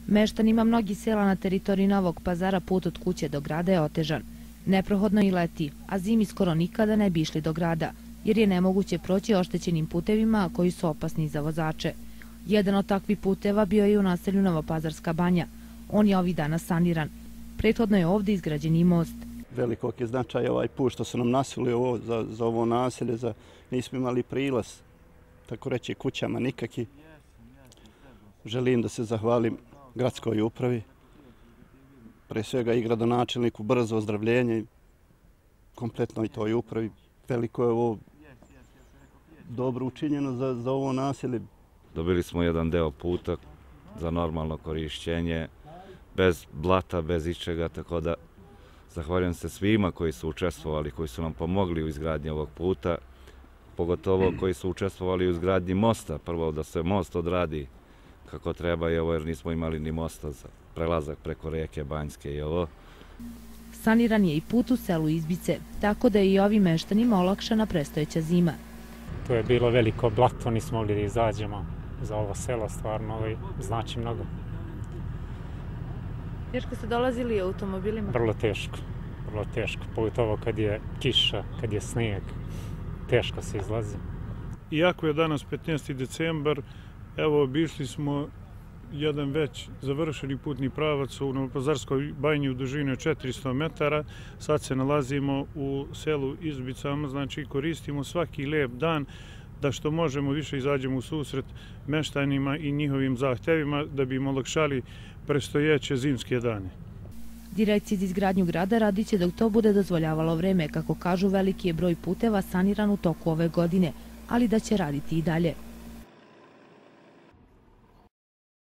Meštanima mnogih sela na teritoriji Novog Pazara put od kuće do grada je otežan. Neprohodno i leti, a zimi skoro nikada ne bi išli do grada, jer je nemoguće proći oštećenim putevima koji su opasni za vozače. Jedan od takvih puteva bio je u naselju Novopazarska banja. On je ovih dana saniran. Prethodno je ovdje izgrađen i most. Velikog je značaj ovaj put što su nam nasuli za ovo naselje, nismo imali prilaz, tako reći, kućama nikaki. Želim da se zahvalim gradskoj upravi, pre svega i gradonačelniku, brzo ozdravljenje, kompletno i toj upravi. Veliko je ovo dobro učinjeno za ovo naselje. Dobili smo jedan deo puta za normalno korišćenje, bez blata, bez ičega, tako da zahvaljujem se svima koji su učestvovali, koji su nam pomogli u izgradnji ovog puta, pogotovo koji su učestvovali u izgradnji mosta. Prvo da se most odradi kako treba i ovo, jer nismo imali ni mosta za prelazak preko reke Banjske i ovo. Saniran je i put u selu Izbice, tako da je i ovim meštanima olakšana predstojeća zima. To je bilo veliko blato, nismo mogli da izađemo za ovo selo, stvarno znači mnogo. Teško ste dolazili automobilima? Vrlo teško, pogotovo kad je kiša, kad je snijeg, teško se izlazi. Iako je danas 15. decembar, evo obišli smo jedan već završeni putni pravac u Novopazarskoj banji u dužini od 400 metara. Sad se nalazimo u selu Izbicama, znači koristimo svaki lijep dan da što možemo više izađemo u susret meštanima i njihovim zahtevima da bi im olakšali predstojeće zimske dane. Direkcija za izgradnju grada radit će dok to bude dozvoljavalo vreme, kako kažu veliki je broj puteva saniran u toku ove godine, ali da će raditi i dalje.